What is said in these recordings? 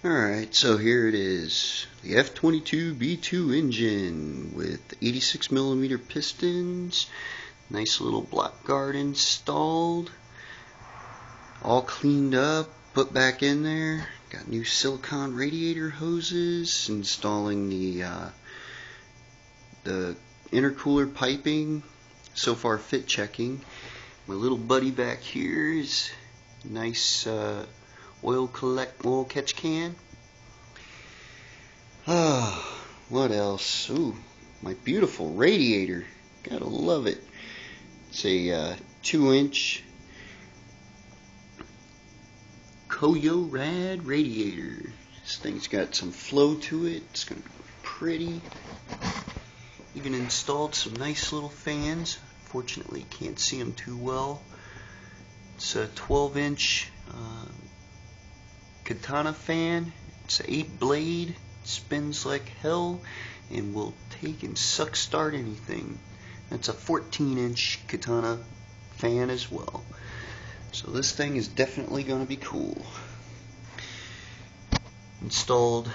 Alright, so here it is. The F22B2 engine with 86mm pistons. Nice little block guard installed. All cleaned up, put back in there. Got new silicone radiator hoses. Installing the intercooler piping. So far fit checking. My little buddy back here is nice oil catch can. What else? Ooh, my beautiful radiator. Gotta love it. It's a 2-inch Koyo Rad radiator. This thing's got some flow to it. It's gonna be pretty. Even installed some nice little fans. Fortunately, can't see them too well. It's a 12-inch katana fan. It's an 8-blade, spins like hell, and will take and suck start anything. That's a 14-inch katana fan as well. So this thing is definitely going to be cool. Installed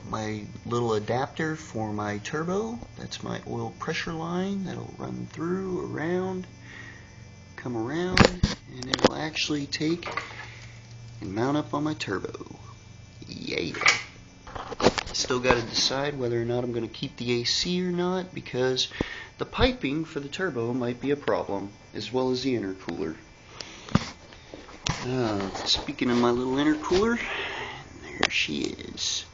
my little adapter for my turbo. That's my oil pressure line that'll run through, around, come around, and it'll actually take and mount up on my turbo. Yeah. Still got to decide whether or not I'm going to keep the AC or not, because the piping for the turbo might be a problem, as well as the intercooler. Speaking of my little intercooler, there she is.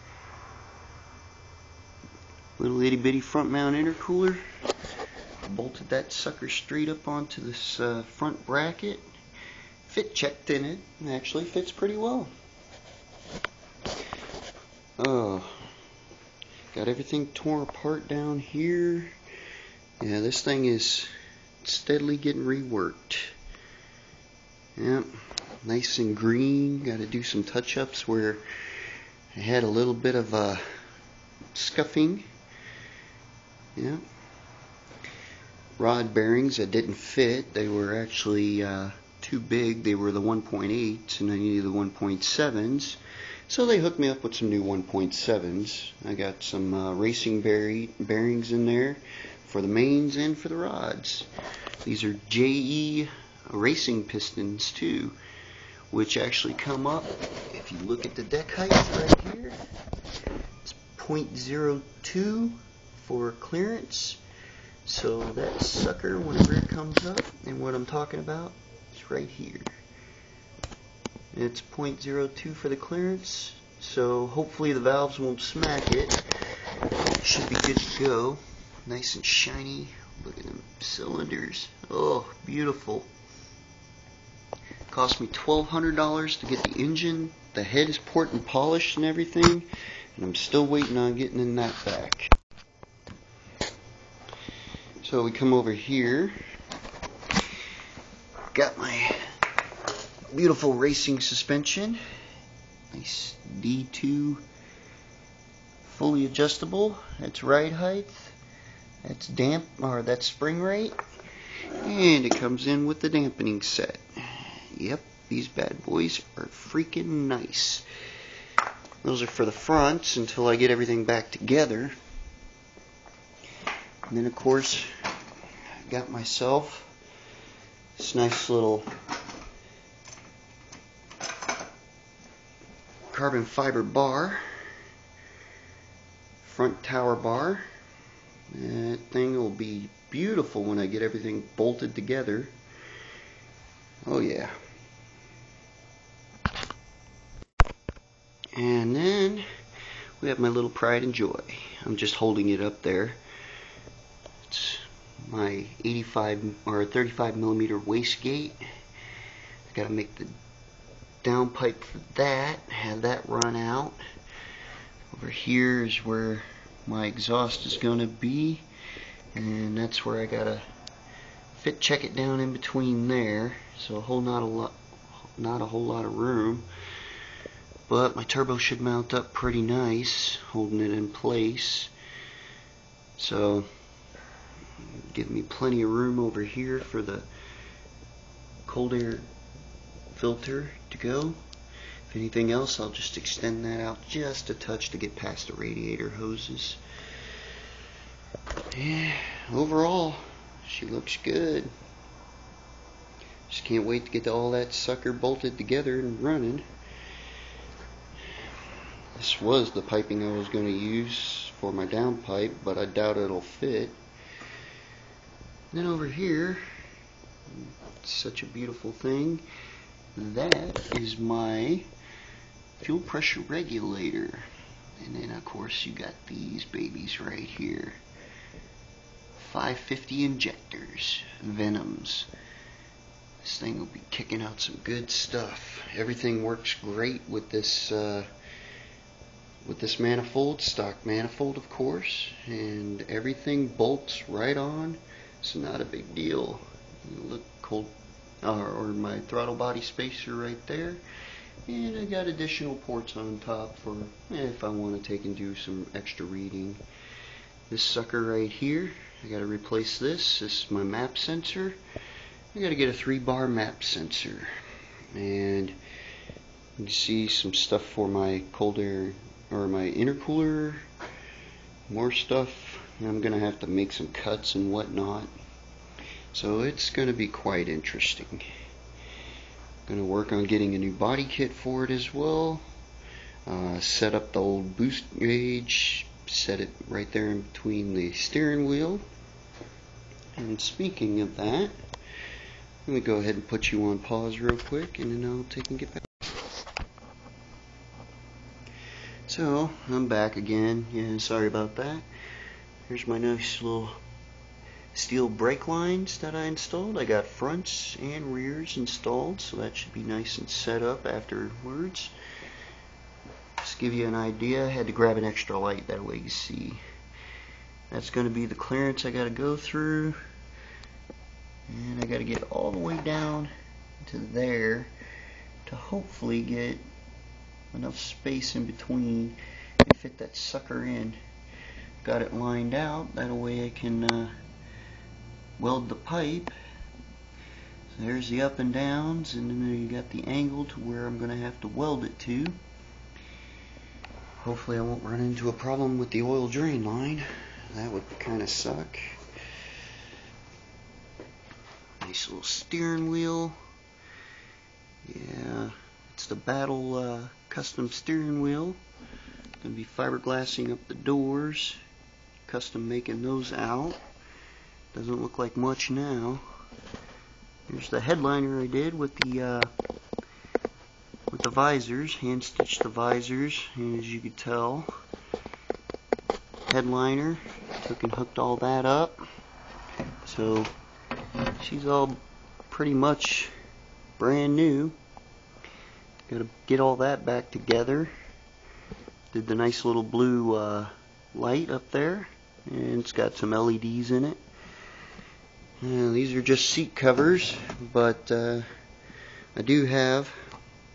Little itty bitty front mount intercooler. Bolted that sucker straight up onto this front bracket. Fit checked in it, and actually fits pretty well. Got everything torn apart down here. Yeah, this thing is steadily getting reworked. Yep, nice and green. Got to do some touch-ups where I had a little bit of scuffing. Yeah. Rod bearings that didn't fit. They were actually too big. They were the 1.8s and I needed the 1.7s. So they hooked me up with some new 1.7s. I got some racing bearings in there for the mains and for the rods. These are JE racing pistons too, which actually come up, if you look at the deck height right here, it's 0.02 for clearance. So that sucker, whenever it comes up, and what I'm talking about is right here. It's 0.02 for the clearance, so hopefully the valves won't smack it. Should be good to go. Nice and shiny. Look at them cylinders. Oh, beautiful. Cost me $1,200 to get the engine. The head is port and polished and everything, and I'm still waiting on getting in that back. So we come over here. Got my beautiful racing suspension. Nice D2 fully adjustable. That's ride height. That's that's spring rate. And it comes in with the dampening set. Yep, these bad boys are freaking nice. Those are for the fronts until I get everything back together. And then of course I got myself this nice little carbon fiber bar, front tower bar. That thing will be beautiful when I get everything bolted together. Oh yeah. And then we have my little pride and joy. I'm just holding it up there. It's my 85 or 35mm wastegate. I gotta make the downpipe for that, have that run out. Over here is where my exhaust is going to be, and that's where I gotta fit check it down in between there. So not a whole lot of room, but my turbo should mount up pretty nice, holding it in place. So give me plenty of room over here for the cold air filter to go. If anything else, I'll just extend that out just a touch to get past the radiator hoses. Yeah, overall, she looks good. Just can't wait to get all that sucker bolted together and running. This was the piping I was going to use for my downpipe, but I doubt it'll fit. Then over here, such a beautiful thing, that is my fuel pressure regulator. And then of course you got these babies right here. 550 injectors, Venoms. This thing will be kicking out some good stuff. Everything works great with this manifold, stock manifold of course, and everything bolts right on. It's not a big deal. Look, cold, or my throttle body spacer right there, and I got additional ports on top for if I want to take and do some extra reading. This sucker right here, I got to replace this. This is my map sensor. I got to get a 3-bar map sensor, and you see some stuff for my cold air or my intercooler, more stuff. I'm gonna have to make some cuts and whatnot, so it's gonna be quite interesting. Gonna work on getting a new body kit for it as well. Set up the old boost gauge, set it right there in between the steering wheel. And speaking of that, let me go ahead and put you on pause real quick, and then I'll take and get back. So, I'm back again. Yeah, sorry about that. Here's my nice little steel brake lines that I installed. I got fronts and rears installed, so that should be nice and set up afterwards. Just give you an idea, I had to grab an extra light, that way you see. That's going to be the clearance I got to go through. And I got to get all the way down to there to hopefully get enough space in between and fit that sucker in. Got it lined out, that way I can weld the pipe. So there's the up and downs, and then you got the angle to where I'm going to have to weld it to. Hopefully I won't run into a problem with the oil drain line. That would kind of suck. Nice little steering wheel. Yeah, it's the Battle custom steering wheel. Gonna be fiberglassing up the doors. Custom making those out. Doesn't look like much now. Here's the headliner I did with the visors. Hand stitched the visors, and as you can tell, headliner. Took and hooked all that up. So she's all pretty much brand new. Gotta get all that back together. Did the nice little blue light up there, and it's got some LEDs in it. These are just seat covers, but I do have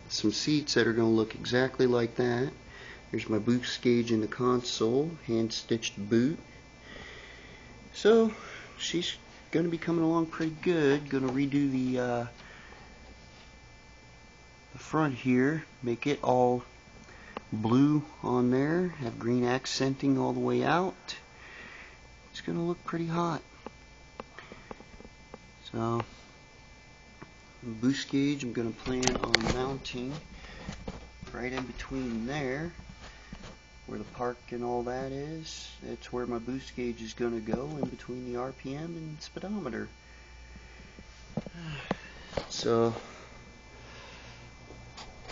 some seats that are going to look exactly like that. There's my boost gauge in the console, hand stitched boot. So she's going to be coming along pretty good. Going to redo the front here, make it all blue on there, have green accenting all the way out. It's going to look pretty hot. So boost gauge I'm going to plan on mounting right in between there where the park and all that is. That's where my boost gauge is going to go, in between the RPM and speedometer. So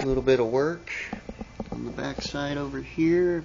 a little bit of work on the back side over here.